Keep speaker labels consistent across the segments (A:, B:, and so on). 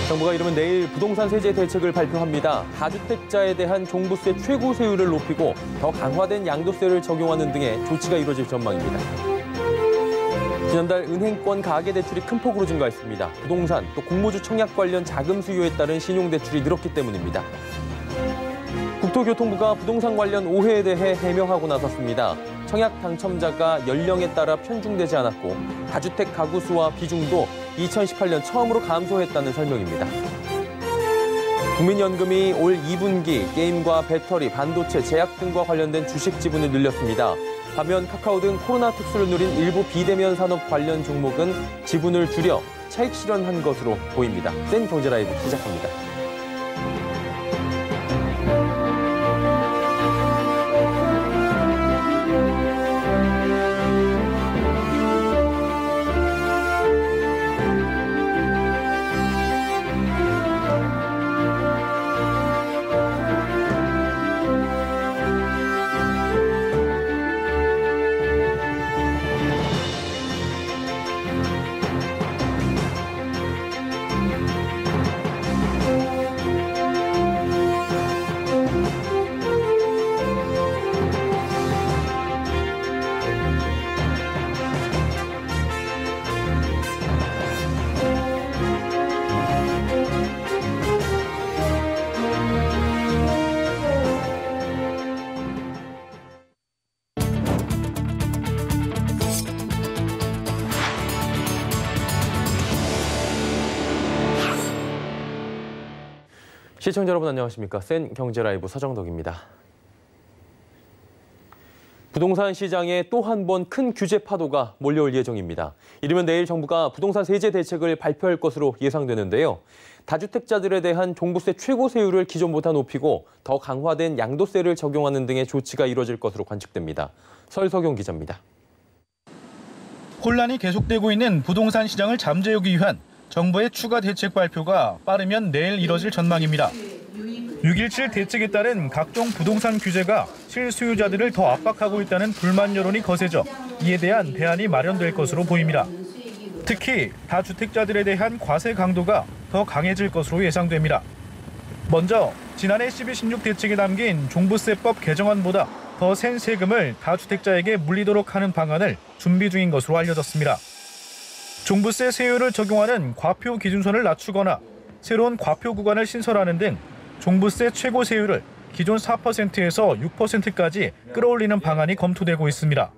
A: 정부가 이르면 내일 부동산 세제 대책을 발표합니다. 다주택자에 대한 종부세 최고 세율을 높이고 더 강화된 양도세를 적용하는 등의 조치가 이루어질 전망입니다. 지난달 은행권 가계대출이 큰 폭으로 증가했습니다. 부동산 또 공모주 청약 관련 자금 수요에 따른 신용대출이 늘었기 때문입니다. 국토교통부가 부동산 관련 오해에 대해 해명하고 나섰습니다. 청약 당첨자가 연령에 따라 편중되지 않았고 다주택 가구 수와 비중도 2018년 처음으로 감소했다는 설명입니다. 국민연금이 올 2분기 게임과 배터리, 반도체, 제약 등과 관련된 주식 지분을 늘렸습니다. 반면 카카오 등 코로나 특수를 누린 일부 비대면 산업 관련 종목은 지분을 줄여 차익 실현한 것으로 보입니다. 센 경제라이브 시작합니다. 시청자 여러분 안녕하십니까? 센 경제라이브 서정덕입니다. 부동산 시장에 또 한 번 큰 규제 파도가 몰려올 예정입니다. 이르면 내일 정부가 부동산 세제 대책을 발표할 것으로 예상되는데요. 다주택자들에 대한 종부세 최고 세율을 기존보다 높이고 더 강화된 양도세를 적용하는 등의 조치가 이루어질 것으로 관측됩니다. 설석용 기자입니다.
B: 혼란이 계속되고 있는 부동산 시장을 잠재우기 위한 정부의 추가 대책 발표가 빠르면 내일 이뤄질 전망입니다. 6.17 대책에 따른 각종 부동산 규제가 실수요자들을 더 압박하고 있다는 불만 여론이 거세져 이에 대한 대안이 마련될 것으로 보입니다. 특히 다주택자들에 대한 과세 강도가 더 강해질 것으로 예상됩니다. 먼저 지난해 12.16 대책에 담긴 종부세법 개정안보다 더 센 세금을 다주택자에게 물리도록 하는 방안을 준비 중인 것으로 알려졌습니다. 종부세 세율을 적용하는 과표 기준선을 낮추거나 새로운 과표 구간을 신설하는 등 종부세 최고 세율을 기존 4%에서 6%까지 끌어올리는 방안이 검토되고 있습니다.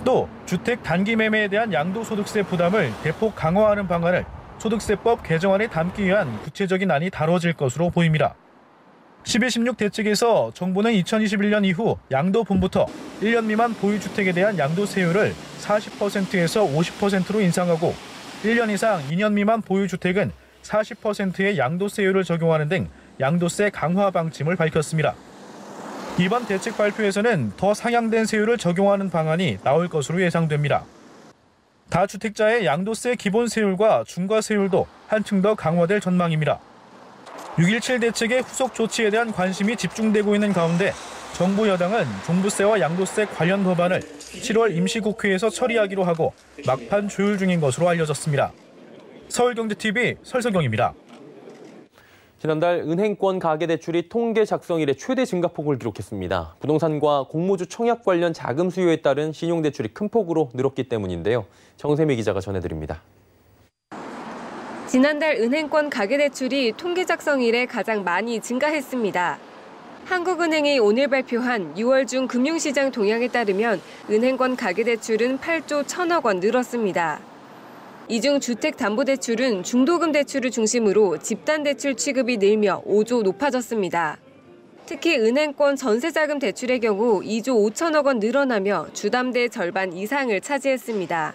B: 또 주택 단기 매매에 대한 양도소득세 부담을 대폭 강화하는 방안을 소득세법 개정안에 담기 위한 구체적인 안이 다뤄질 것으로 보입니다. 12.16 대책에서 정부는 2021년 이후 양도분부터 1년 미만 보유주택에 대한 양도세율을 40%에서 50%로 인상하고 1년 이상 2년 미만 보유주택은 40%의 양도세율을 적용하는 등 양도세 강화 방침을 밝혔습니다. 이번 대책 발표에서는 더 상향된 세율을 적용하는 방안이 나올 것으로 예상됩니다. 다주택자의 양도세 기본 세율과 중과 세율도 한층 더 강화될 전망입니다. 6.17 대책의 후속 조치에 대한 관심이 집중되고 있는 가운데 정부 여당은 종부세와 양도세 관련 법안을 7월 임시국회에서 처리하기로 하고 막판 조율 중인 것으로 알려졌습니다. 서울경제TV 설석영입니다.
A: 지난달 은행권 가계대출이 통계 작성 이래 최대 증가폭을 기록했습니다. 부동산과 공모주 청약 관련 자금 수요에 따른 신용대출이 큰 폭으로 늘었기 때문인데요. 정세미 기자가 전해드립니다.
C: 지난달 은행권 가계대출이 통계 작성 이래 가장 많이 증가했습니다. 한국은행이 오늘 발표한 6월 중 금융시장 동향에 따르면 은행권 가계대출은 8조 1천억 원 늘었습니다. 이 중 주택담보대출은 중도금 대출을 중심으로 집단대출 취급이 늘며 5조 높아졌습니다. 특히 은행권 전세자금 대출의 경우 2조 5천억 원 늘어나며 주담대 절반 이상을 차지했습니다.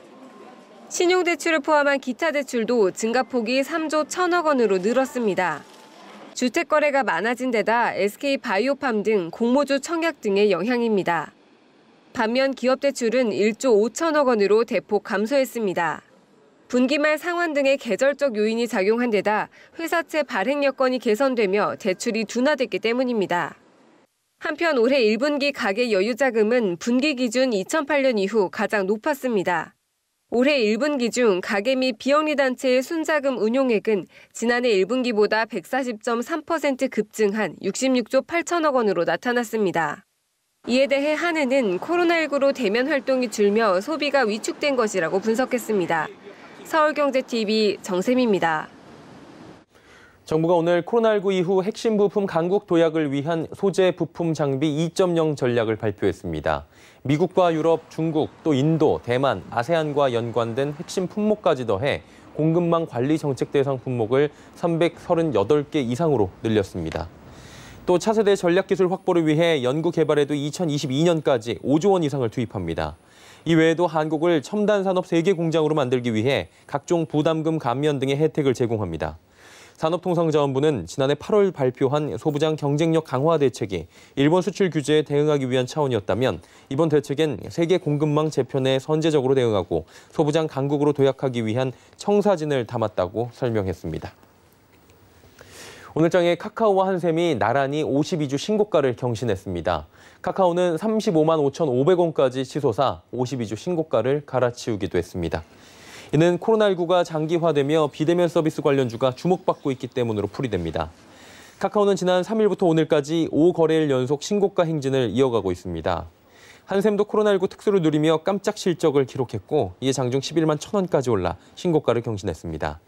C: 신용대출을 포함한 기타 대출도 증가폭이 3조 1천억 원으로 늘었습니다. 주택거래가 많아진 데다 SK바이오팜 등 공모주 청약 등의 영향입니다. 반면 기업대출은 1조 5천억 원으로 대폭 감소했습니다. 분기 말 상환 등의 계절적 요인이 작용한 데다 회사채 발행 여건이 개선되며 대출이 둔화됐기 때문입니다. 한편 올해 1분기 가계 여유자금은 분기 기준 2008년 이후 가장 높았습니다. 올해 1분기 중 가계 및 비영리 단체의 순자금 운용액은 지난해 1분기보다 140.3% 급증한 66조 8천억 원으로 나타났습니다. 이에 대해 한은은 코로나19로 대면 활동이 줄며 소비가 위축된 것이라고 분석했습니다. 서울경제TV 정샘입니다.
A: 정부가 오늘 코로나19 이후 핵심 부품 강국 도약을 위한 소재 부품 장비 2.0 전략을 발표했습니다. 미국과 유럽, 중국, 또 인도, 대만, 아세안과 연관된 핵심 품목까지 더해 공급망 관리 정책 대상 품목을 338개 이상으로 늘렸습니다. 또 차세대 전략기술 확보를 위해 연구 개발에도 2022년까지 5조 원 이상을 투입합니다. 이 외에도 한국을 첨단 산업 세계 공장으로 만들기 위해 각종 부담금 감면 등의 혜택을 제공합니다. 산업통상자원부는 지난해 8월 발표한 소부장 경쟁력 강화 대책이 일본 수출 규제에 대응하기 위한 차원이었다면 이번 대책엔 세계 공급망 재편에 선제적으로 대응하고 소부장 강국으로 도약하기 위한 청사진을 담았다고 설명했습니다. 오늘장에 카카오와 한샘이 나란히 52주 신고가를 경신했습니다. 카카오는 35만 5,500원까지 치솟아 52주 신고가를 갈아치우기도 했습니다. 이는 코로나19가 장기화되며 비대면 서비스 관련주가 주목받고 있기 때문으로 풀이됩니다. 카카오는 지난 3일부터 오늘까지 5거래일 연속 신고가 행진을 이어가고 있습니다. 한샘도 코로나19 특수를 누리며 깜짝 실적을 기록했고 이에 장중 11만 1,000원까지 올라 신고가를 경신했습니다.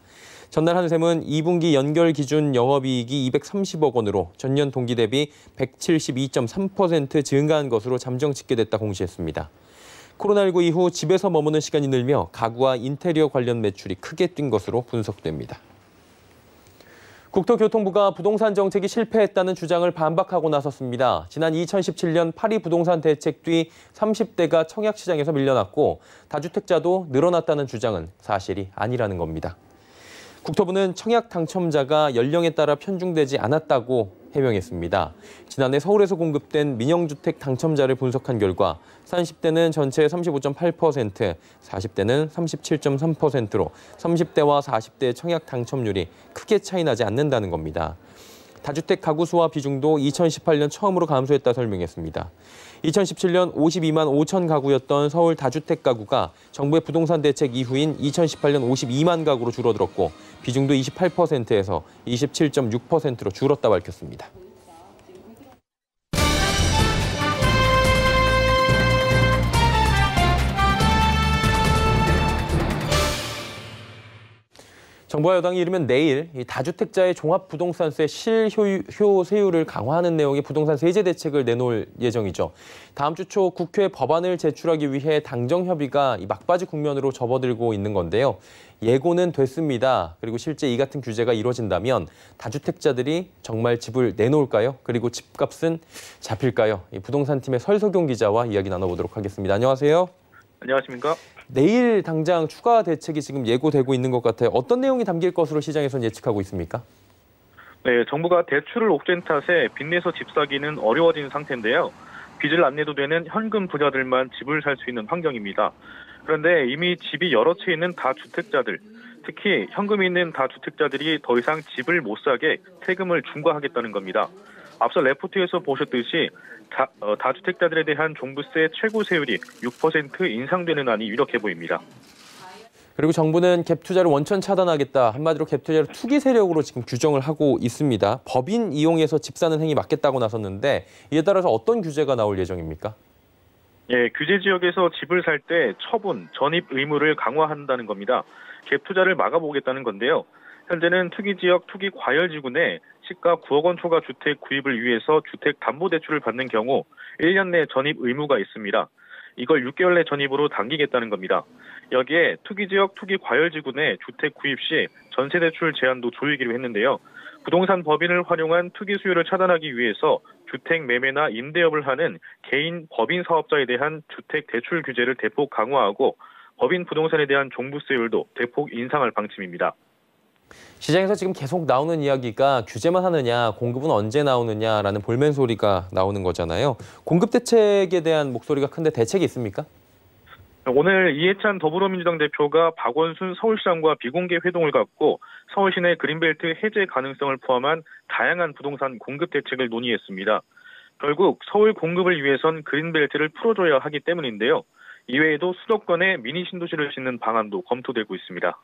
A: 전날 한샘은 2분기 연결 기준 영업이익이 230억 원으로 전년 동기 대비 172.3% 증가한 것으로 잠정 집계됐다 공시했습니다. 코로나19 이후 집에서 머무는 시간이 늘며 가구와 인테리어 관련 매출이 크게 뛴 것으로 분석됩니다. 국토교통부가 부동산 정책이 실패했다는 주장을 반박하고 나섰습니다. 지난 2017년 파리 부동산 대책 뒤 30대가 청약시장에서 밀려났고 다주택자도 늘어났다는 주장은 사실이 아니라는 겁니다. 국토부는 청약 당첨자가 연령에 따라 편중되지 않았다고 해명했습니다. 지난해 서울에서 공급된 민영주택 당첨자를 분석한 결과 30대는 전체의 35.8%, 40대는 37.3%로 30대와 40대의 청약 당첨률이 크게 차이 나지 않는다는 겁니다. 다주택 가구 수와 비중도 2018년 처음으로 감소했다 설명했습니다. 2017년 52만 5천 가구였던 서울 다주택 가구가 정부의 부동산 대책 이후인 2018년 52만 가구로 줄어들었고 비중도 28%에서 27.6%로 줄었다 밝혔습니다. 정부와 여당이 이르면 내일 다주택자의 종합부동산세 실효세율을 강화하는 내용의 부동산 세제 대책을 내놓을 예정이죠. 다음 주 초 국회에 법안을 제출하기 위해 당정 협의가 막바지 국면으로 접어들고 있는 건데요. 예고는 됐습니다. 그리고 실제 이 같은 규제가 이루어진다면 다주택자들이 정말 집을 내놓을까요? 그리고 집값은 잡힐까요? 부동산팀의 설석용 기자와 이야기 나눠보도록 하겠습니다. 안녕하세요.
D: 안녕하십니까?
A: 내일 당장 추가 대책이 지금 예고되고 있는 것 같아요. 어떤 내용이 담길 것으로 시장에서는 예측하고 있습니까?
D: 네, 정부가 대출을 옥죄는 탓에 빚내서 집 사기는 어려워진 상태인데요. 빚을 안 내도 되는 현금 부자들만 집을 살 수 있는 환경입니다. 그런데 이미 집이 여러 채 있는 다주택자들, 특히 현금이 있는 다주택자들이 더 이상 집을 못 사게 세금을 중과하겠다는 겁니다. 앞서 레포트에서 보셨듯이 다주택자들에 대한 종부세 최고 세율이 6% 인상되는 안이 유력해 보입니다.
A: 그리고 정부는 갭 투자를 원천 차단하겠다. 한마디로 갭 투자를 투기 세력으로 지금 규정을 하고 있습니다. 법인 이용해서 집 사는 행위 막겠다고 나섰는데 이에 따라서 어떤 규제가 나올 예정입니까?
D: 예, 규제 지역에서 집을 살 때 처분, 전입 의무를 강화한다는 겁니다. 갭 투자를 막아보겠다는 건데요. 현재는 투기지역 투기 과열지구 내 시가 9억 원 초과 주택 구입을 위해서 주택담보대출을 받는 경우 1년 내 전입 의무가 있습니다. 이걸 6개월 내 전입으로 당기겠다는 겁니다. 여기에 투기지역 투기 과열지구 내 주택 구입 시 전세대출 제한도 조이기로 했는데요. 부동산 법인을 활용한 투기 수요를 차단하기 위해서 주택 매매나 임대업을 하는 개인 법인 사업자에 대한 주택 대출 규제를 대폭 강화하고 법인 부동산에 대한 종부세율도 대폭 인상할 방침입니다.
A: 시장에서 지금 계속 나오는 이야기가 규제만 하느냐, 공급은 언제 나오느냐라는 볼멘 소리가 나오는 거잖아요. 공급 대책에 대한 목소리가 큰데 대책이 있습니까?
D: 오늘 이해찬 더불어민주당 대표가 박원순 서울시장과 비공개 회동을 갖고 서울 시내 그린벨트 해제 가능성을 포함한 다양한 부동산 공급 대책을 논의했습니다. 결국 서울 공급을 위해선 그린벨트를 풀어줘야 하기 때문인데요. 이외에도 수도권에 미니 신도시를 짓는 방안도 검토되고 있습니다.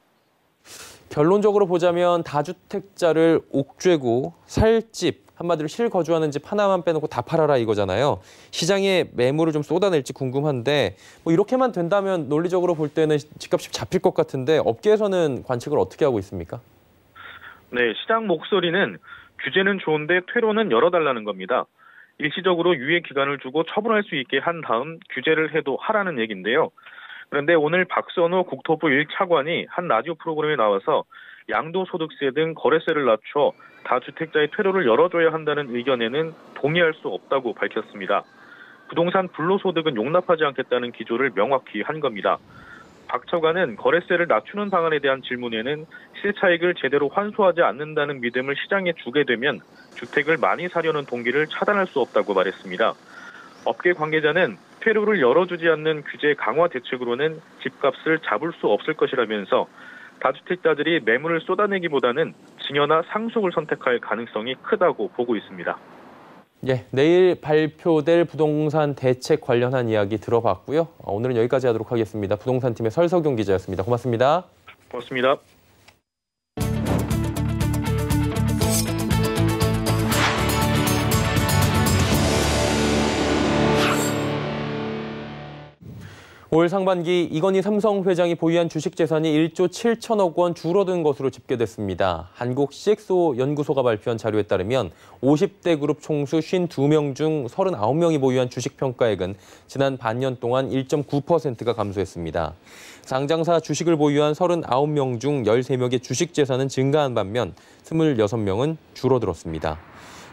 A: 결론적으로 보자면 다주택자를 옥죄고 살 집, 한마디로 실거주하는 집 하나만 빼놓고 다 팔아라 이거잖아요. 시장에 매물을 좀 쏟아낼지 궁금한데 뭐 이렇게만 된다면 논리적으로 볼 때는 집값이 잡힐 것 같은데 업계에서는 관측을 어떻게 하고 있습니까?
D: 네, 시장 목소리는 규제는 좋은데 퇴로는 열어달라는 겁니다. 일시적으로 유예 기간을 주고 처분할 수 있게 한 다음 규제를 해도 하라는 얘기인데요. 그런데 오늘 박선호 국토부 1차관이 한 라디오 프로그램에 나와서 양도소득세 등 거래세를 낮춰 다주택자의 퇴로를 열어줘야 한다는 의견에는 동의할 수 없다고 밝혔습니다. 부동산 불로소득은 용납하지 않겠다는 기조를 명확히 한 겁니다. 박 차관은 거래세를 낮추는 방안에 대한 질문에는 시세 차익을 제대로 환수하지 않는다는 믿음을 시장에 주게 되면 주택을 많이 사려는 동기를 차단할 수 없다고 말했습니다. 업계 관계자는 퇴로를 열어주지 않는 규제 강화 대책으로는 집값을 잡을 수 없을 것이라면서 다주택자들이 매물을 쏟아내기보다는 증여나 상속을 선택할 가능성이 크다고 보고 있습니다.
A: 예, 내일 발표될 부동산 대책 관련한 이야기 들어봤고요. 오늘은 여기까지 하도록 하겠습니다. 부동산팀의 설석용 기자였습니다. 고맙습니다.
D: 고맙습니다.
A: 올 상반기 이건희 삼성 회장이 보유한 주식 재산이 1조 7천억 원 줄어든 것으로 집계됐습니다. 한국 CXO 연구소가 발표한 자료에 따르면 50대 그룹 총수 52명 중 39명이 보유한 주식 평가액은 지난 반년 동안 1.9%가 감소했습니다. 상장사 주식을 보유한 39명 중 13명의 주식 재산은 증가한 반면 26명은 줄어들었습니다.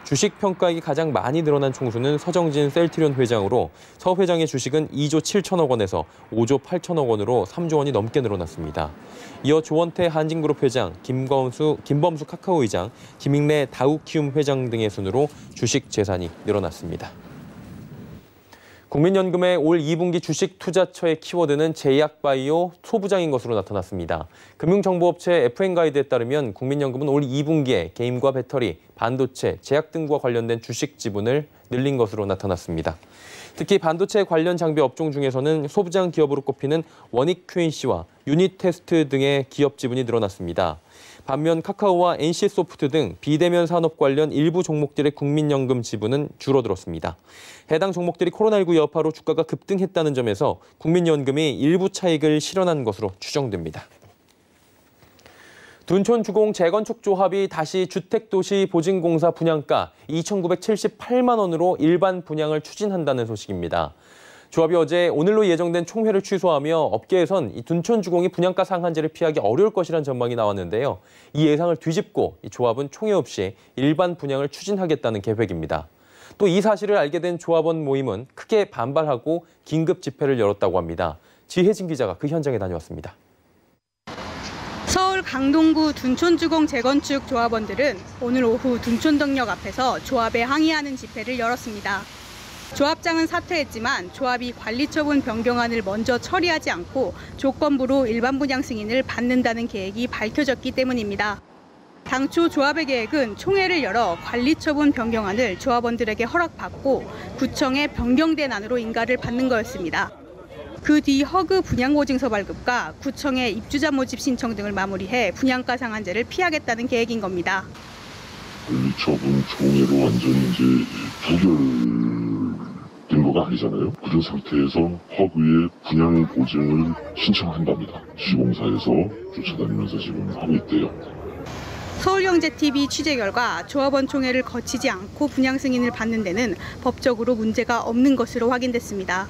A: 주식 평가액이 가장 많이 늘어난 총수는 서정진 셀트리온 회장으로 서 회장의 주식은 2조 7천억 원에서 5조 8천억 원으로 3조 원이 넘게 늘어났습니다. 이어 조원태 한진그룹 회장, 김범수 카카오 회장, 김익래 다우키움 회장 등의 순으로 주식 재산이 늘어났습니다. 국민연금의 올 2분기 주식 투자처의 키워드는 제약바이오, 소부장인 것으로 나타났습니다. 금융정보업체 FN가이드에 따르면 국민연금은 올 2분기에 게임과 배터리, 반도체, 제약 등과 관련된 주식 지분을 늘린 것으로 나타났습니다. 특히 반도체 관련 장비 업종 중에서는 소부장 기업으로 꼽히는 원익 QNC와 유니테스트 등의 기업 지분이 늘어났습니다. 반면 카카오와 NC소프트 등 비대면 산업 관련 일부 종목들의 국민연금 지분은 줄어들었습니다. 해당 종목들이 코로나19 여파로 주가가 급등했다는 점에서 국민연금이 일부 차익을 실현한 것으로 추정됩니다. 둔촌주공 재건축 조합이 다시 주택도시보증공사 분양가 2,978만 원으로 일반 분양을 추진한다는 소식입니다. 조합이 어제 오늘로 예정된 총회를 취소하며 업계에선 이 둔촌주공이 분양가 상한제를 피하기 어려울 것이라는 전망이 나왔는데요. 이 예상을 뒤집고 이 조합은 총회 없이 일반 분양을 추진하겠다는 계획입니다. 또 이 사실을 알게 된 조합원 모임은 크게 반발하고 긴급 집회를 열었다고 합니다. 지혜진 기자가 그 현장에 다녀왔습니다.
E: 서울 강동구 둔촌주공 재건축 조합원들은 오늘 오후 둔촌덕역 앞에서 조합에 항의하는 집회를 열었습니다. 조합장은 사퇴했지만 조합이 관리처분 변경안을 먼저 처리하지 않고 조건부로 일반 분양 승인을 받는다는 계획이 밝혀졌기 때문입니다. 당초 조합의 계획은 총회를 열어 관리처분 변경안을 조합원들에게 허락받고 구청에 변경된 안으로 인가를 받는 거였습니다. 그 뒤 허그 분양보증서 발급과 구청의 입주자 모집 신청 등을 마무리해 분양가 상한제를 피하겠다는 계획인 겁니다.
F: 관리처분 총회로 완전히 이제 부결된 거가 아니잖아요. 그런 상태에서 허그의 분양 보증을 신청한답니다. 시공사에서 쫓아다니면서 지금 하고 있대요.
E: 서울경제TV 취재 결과 조합원 총회를 거치지 않고 분양 승인을 받는 데는 법적으로 문제가 없는 것으로 확인됐습니다.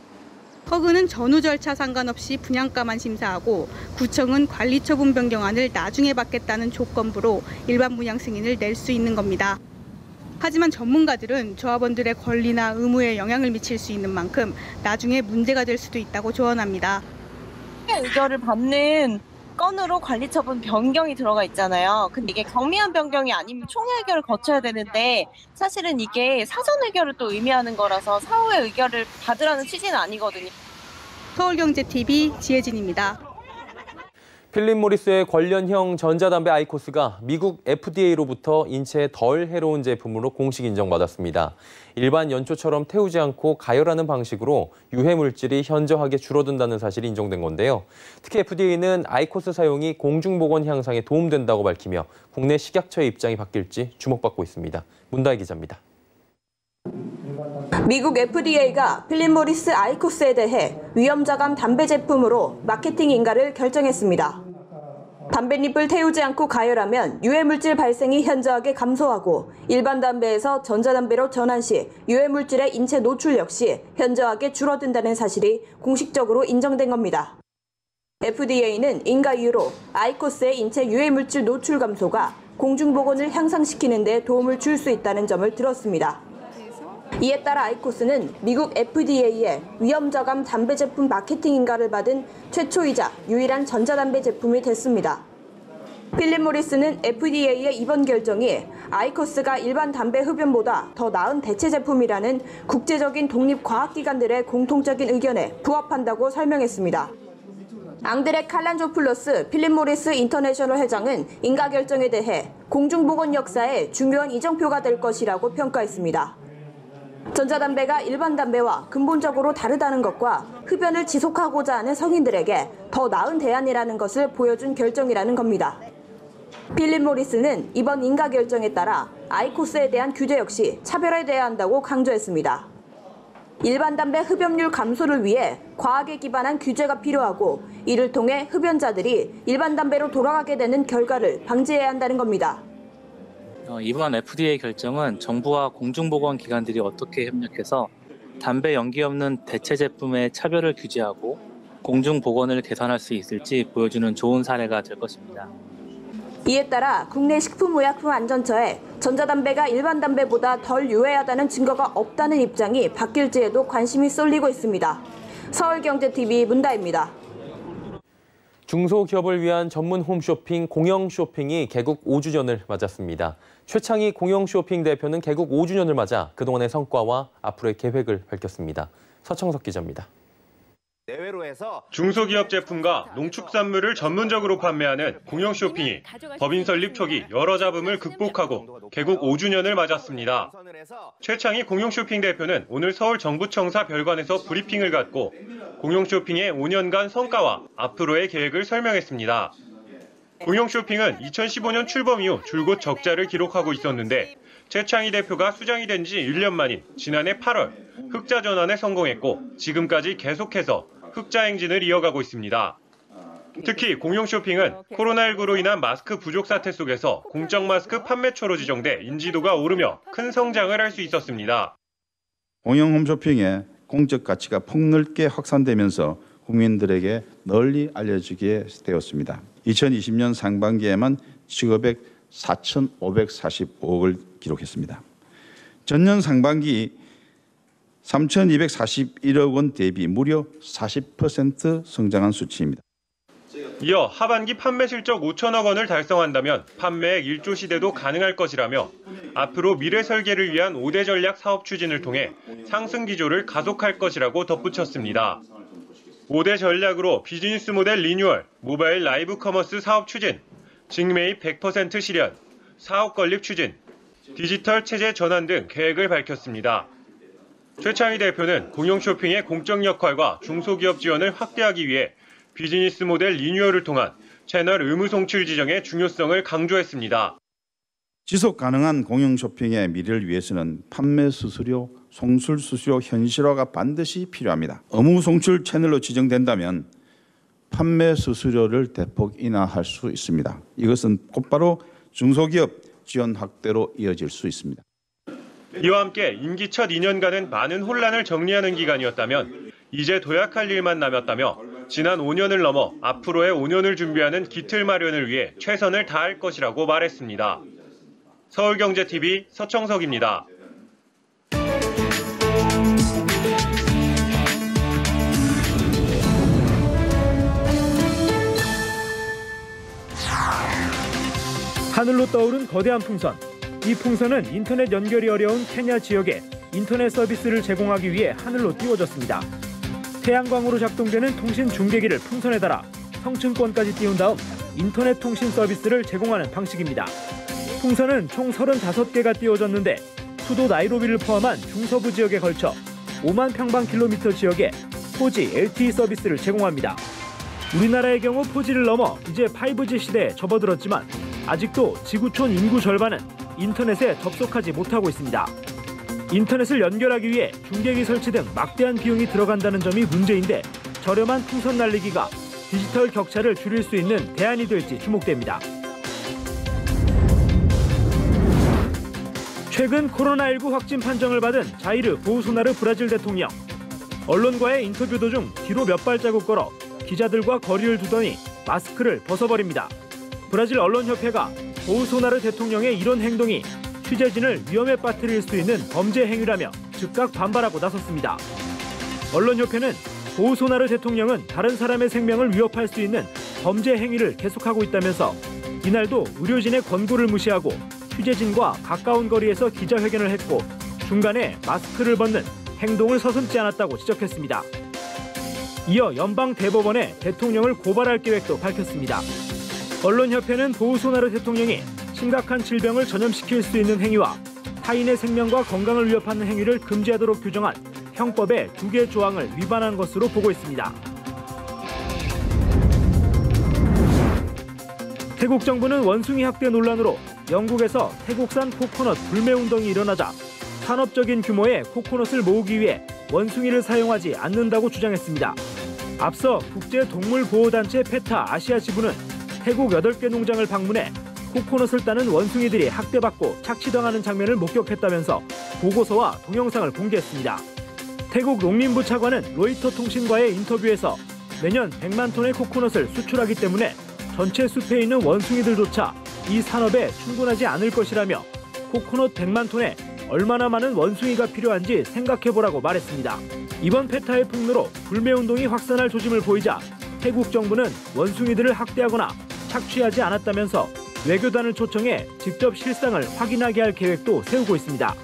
E: 허그는 전후 절차 상관없이 분양가만 심사하고 구청은 관리처분 변경안을 나중에 받겠다는 조건부로 일반 분양 승인을 낼 수 있는 겁니다. 하지만 전문가들은 조합원들의 권리나 의무에 영향을 미칠 수 있는 만큼 나중에 문제가 될 수도 있다고 조언합니다.
G: 의결을 받는 건으로 관리처분 변경이 들어가 있잖아요. 근데 이게 경미한 변경이 아니면 총회 의결을 거쳐야 되는데 사실은 이게 사전 의결을 또 의미하는 거라서 사후에 의결을 받으라는 취지는 아니거든요.
E: 서울경제TV 지혜진입니다.
A: 필립 모리스의 관련형 전자담배 아이코스가 미국 FDA로부터 인체에 덜 해로운 제품으로 공식 인정받았습니다. 일반 연초처럼 태우지 않고 가열하는 방식으로 유해 물질이 현저하게 줄어든다는 사실이 인정된 건데요. 특히 FDA는 아이코스 사용이 공중보건 향상에 도움된다고 밝히며 국내 식약처의 입장이 바뀔지 주목받고 있습니다. 문다혜 기자입니다.
H: 미국 FDA가 필립 모리스 아이코스에 대해 위험자감 담배 제품으로 마케팅 인가를 결정했습니다. 담뱃잎을 태우지 않고 가열하면 유해물질 발생이 현저하게 감소하고 일반 담배에서 전자담배로 전환 시 유해물질의 인체 노출 역시 현저하게 줄어든다는 사실이 공식적으로 인정된 겁니다. FDA는 인가 이유로 아이코스의 인체 유해물질 노출 감소가 공중보건을 향상시키는 데 도움을 줄 수 있다는 점을 들었습니다. 이에 따라 아이코스는 미국 FDA의 위험저감 담배 제품 마케팅 인가를 받은 최초이자 유일한 전자담배 제품이 됐습니다. 필립 모리스는 FDA의 이번 결정이 아이코스가 일반 담배 흡연보다 더 나은 대체 제품이라는 국제적인 독립과학기관들의 공통적인 의견에 부합한다고 설명했습니다. 앙드레 칼란조플러스 필립 모리스 인터내셔널 회장은 인가 결정에 대해 공중보건 역사에 중요한 이정표가 될 것이라고 평가했습니다. 전자담배가 일반 담배와 근본적으로 다르다는 것과 흡연을 지속하고자 하는 성인들에게 더 나은 대안이라는 것을 보여준 결정이라는 겁니다. 필립 모리스는 이번 인가 결정에 따라 아이코스에 대한 규제 역시 차별화돼야 한다고 강조했습니다. 일반 담배 흡연율 감소를 위해 과학에 기반한 규제가 필요하고 이를 통해 흡연자들이 일반 담배로 돌아가게 되는 결과를 방지해야 한다는 겁니다.
I: 이번 FDA 결정은 정부와 공중보건기관들이 어떻게 협력해서 담배 연기 없는 대체 제품의 차별을 규제하고 공중보건을 개선할 수 있을지 보여주는 좋은 사례가 될 것입니다.
H: 이에 따라 국내 식품의약품안전처에 전자담배가 일반 담배보다 덜 유해하다는 증거가 없다는 입장이 바뀔지에도 관심이 쏠리고 있습니다. 서울경제TV 문다혜입니다.
A: 중소기업을 위한 전문 홈쇼핑 공영쇼핑이 개국 5주년을 맞았습니다. 최창희 공영쇼핑 대표는 개국 5주년을 맞아 그동안의 성과와 앞으로의 계획을 밝혔습니다. 서청석 기자입니다.
J: 중소기업 제품과 농축산물을 전문적으로 판매하는 공영쇼핑이 법인 설립 초기 여러 잡음을 극복하고 개국 5주년을 맞았습니다. 최창희 공영쇼핑 대표는 오늘 서울 정부청사 별관에서 브리핑을 갖고 공영쇼핑의 5년간 성과와 앞으로의 계획을 설명했습니다. 공영쇼핑은 2015년 출범 이후 줄곧 적자를 기록하고 있었는데 최창희 대표가 수장이 된 지 1년 만인 지난해 8월 흑자 전환에 성공했고 지금까지 계속해서 흑자 행진을 이어가고 있습니다. 특히 공영쇼핑은 코로나19로 인한 마스크 부족 사태 속에서 공적 마스크 판매처로 지정돼 인지도가 오르며 큰 성장을 할 수 있었습니다.
K: 공영 홈쇼핑의 공적 가치가 폭넓게 확산되면서 국민들에게 널리 알려지게 되었습니다. 2020년 상반기에만 취급액 4,545억을 기록했습니다. 전년 상반기 3,241억 원 대비 무려 40% 성장한 수치입니다.
J: 이어 하반기 판매 실적 5천억 원을 달성한다면 판매액 1조 시대도 가능할 것이라며 앞으로 미래 설계를 위한 5대 전략 사업 추진을 통해 상승 기조를 가속할 것이라고 덧붙였습니다. 5대 전략으로 비즈니스 모델 리뉴얼, 모바일 라이브 커머스 사업 추진, 직매입 100% 실현, 사업 건립 추진, 디지털 체제 전환 등 계획을 밝혔습니다. 최창희 대표는 공영쇼핑의 공적 역할과 중소기업 지원을 확대하기 위해 비즈니스 모델 리뉴얼을 통한 채널 의무 송출 지정의 중요성을 강조했습니다.
K: 지속 가능한 공영쇼핑의 미래를 위해서는 판매 수수료, 송출 수수료 현실화가 반드시 필요합니다. 의무 송출 채널로 지정된다면 판매 수수료를 대폭 인하할 수 있습니다. 이것은 곧바로 중소기업 지원 확대로 이어질 수 있습니다.
J: 이와 함께 임기 첫 2년간은 많은 혼란을 정리하는 기간이었다면 이제 도약할 일만 남았다며 지난 5년을 넘어 앞으로의 5년을 준비하는 기틀 마련을 위해 최선을 다할 것이라고 말했습니다. 서울경제TV 서청석입니다.
B: 하늘로 떠오른 거대한 풍선. 이 풍선은 인터넷 연결이 어려운 케냐 지역에 인터넷 서비스를 제공하기 위해 하늘로 띄워졌습니다. 태양광으로 작동되는 통신 중계기를 풍선에 달아 성층권까지 띄운 다음 인터넷 통신 서비스를 제공하는 방식입니다. 풍선은 총 35개가 띄워졌는데 수도 나이로비를 포함한 중서부 지역에 걸쳐 5만 평방킬로미터 지역에 4G LTE 서비스를 제공합니다. 우리나라의 경우 4G를 넘어 이제 5G 시대에 접어들었지만 아직도 지구촌 인구 절반은 인터넷에 접속하지 못하고 있습니다. 인터넷을 연결하기 위해 중계기 설치 등 막대한 비용이 들어간다는 점이 문제인데 저렴한 풍선 날리기가 디지털 격차를 줄일 수 있는 대안이 될지 주목됩니다. 최근 코로나19 확진 판정을 받은 자이르 보우소나르 브라질 대통령. 언론과의 인터뷰 도중 뒤로 몇 발자국 걸어 기자들과 거리를 두더니 마스크를 벗어버립니다. 브라질 언론협회가 보우소나르 대통령의 이런 행동이 취재진을 위험에 빠뜨릴 수 있는 범죄 행위라며 즉각 반발하고 나섰습니다. 언론협회는 보우소나르 대통령은 다른 사람의 생명을 위협할 수 있는 범죄 행위를 계속하고 있다면서 이날도 의료진의 권고를 무시하고 취재진과 가까운 거리에서 기자회견을 했고 중간에 마스크를 벗는 행동을 서슴지 않았다고 지적했습니다. 이어 연방대법원에 대통령을 고발할 계획도 밝혔습니다. 언론협회는 보우소나르 대통령이 심각한 질병을 전염시킬 수 있는 행위와 타인의 생명과 건강을 위협하는 행위를 금지하도록 규정한 형법의 2개 조항을 위반한 것으로 보고 있습니다. 태국 정부는 원숭이 학대 논란으로 영국에서 태국산 코코넛 불매운동이 일어나자 산업적인 규모의 코코넛을 모으기 위해 원숭이를 사용하지 않는다고 주장했습니다. 앞서 국제동물보호단체 페타 아시아 지부는 태국 8개 농장을 방문해 코코넛을 따는 원숭이들이 학대받고 착취당하는 장면을 목격했다면서 보고서와 동영상을 공개했습니다. 태국 농림부 차관은 로이터 통신과의 인터뷰에서 매년 100만 톤의 코코넛을 수출하기 때문에 전체 숲에 있는 원숭이들조차 이 산업에 충분하지 않을 것이라며 코코넛 100만 톤에 얼마나 많은 원숭이가 필요한지 생각해보라고 말했습니다. 이번 페타의 폭로로 불매운동이 확산할 조짐을 보이자 태국 정부는 원숭이들을 학대하거나 착취하지 않았다면서 외교단을 초청해 직접 실상을 확인하게 할 계획도 세우고 있습니다.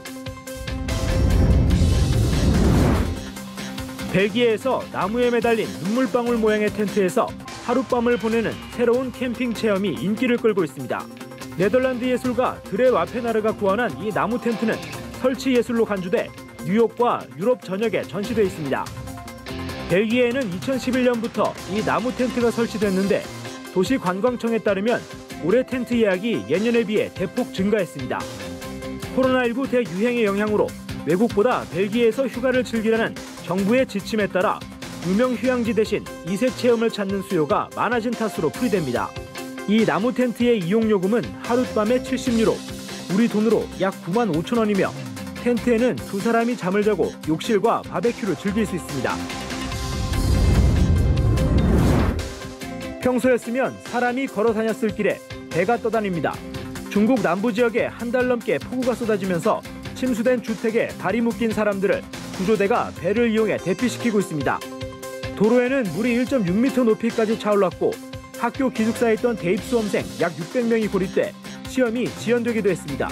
B: 벨기에에서 나무에 매달린 눈물방울 모양의 텐트에서 하룻밤을 보내는 새로운 캠핑 체험이 인기를 끌고 있습니다. 네덜란드 예술가 드레 와페나르가 구현한 이 나무 텐트는 설치 예술로 간주돼 뉴욕과 유럽 전역에 전시돼 있습니다. 벨기에에는 2011년부터 이 나무 텐트가 설치됐는데 도시관광청에 따르면 올해 텐트 예약이 예년에 비해 대폭 증가했습니다. 코로나19 대유행의 영향으로 외국보다 벨기에에서 휴가를 즐기라는 정부의 지침에 따라 유명 휴양지 대신 이색 체험을 찾는 수요가 많아진 탓으로 풀이됩니다. 이 나무 텐트의 이용요금은 하룻밤에 70유로, 우리 돈으로 약 9만 5천 원이며 텐트에는 2사람이 잠을 자고 욕실과 바베큐를 즐길 수 있습니다. 평소였으면 사람이 걸어 다녔을 길에 배가 떠다닙니다. 중국 남부 지역에 한 달 넘게 폭우가 쏟아지면서 침수된 주택에 발이 묶인 사람들을 구조대가 배를 이용해 대피시키고 있습니다. 도로에는 물이 1.6m 높이까지 차올랐고 학교 기숙사에 있던 대입 수험생 약 600명이 고립돼 시험이 지연되기도 했습니다.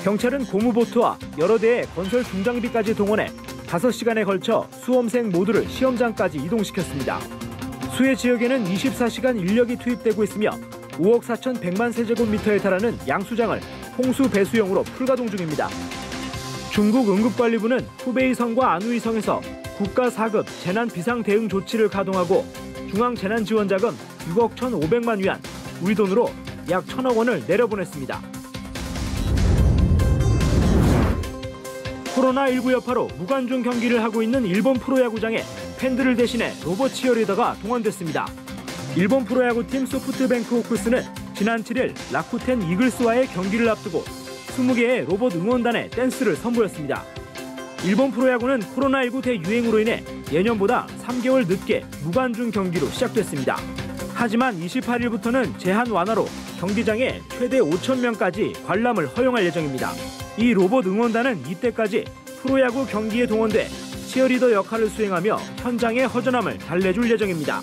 B: 경찰은 고무보트와 여러 대의 건설 중장비까지 동원해 5시간에 걸쳐 수험생 모두를 시험장까지 이동시켰습니다. 수해 지역에는 24시간 인력이 투입되고 있으며 5억 4,100만 세제곱미터에 달하는 양수장을 홍수 배수용으로 풀가동 중입니다. 중국 응급관리부는 후베이성과 안후이성에서 국가 4급 재난 비상 대응 조치를 가동하고 중앙재난지원자금 6억 1,500만 위안, 우리 돈으로 약 1,000억 원을 내려보냈습니다. 코로나19 여파로 무관중 경기를 하고 있는 일본 프로야구장에 팬들을 대신해 로봇 치어리더가 동원됐습니다. 일본 프로야구팀 소프트뱅크 호크스는 지난 7일 라쿠텐 이글스와의 경기를 앞두고 20개의 로봇 응원단에 댄스를 선보였습니다. 일본 프로야구는 코로나19 대유행으로 인해 예년보다 3개월 늦게 무관중 경기로 시작됐습니다. 하지만 28일부터는 제한 완화로 경기장에 최대 5,000명까지 관람을 허용할 예정입니다. 이 로봇 응원단은 이때까지 프로야구 경기에 동원돼 치어리더 역할을 수행하며 현장의 허전함을 달래줄 예정입니다.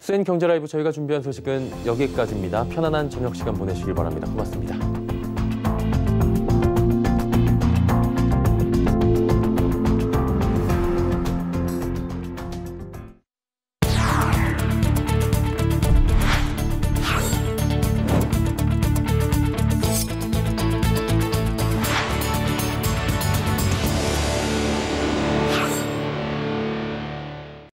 A: SN 경제라이브 저희가 준비한 소식은 여기까지입니다. 편안한 저녁 시간 보내시길 바랍니다. 고맙습니다.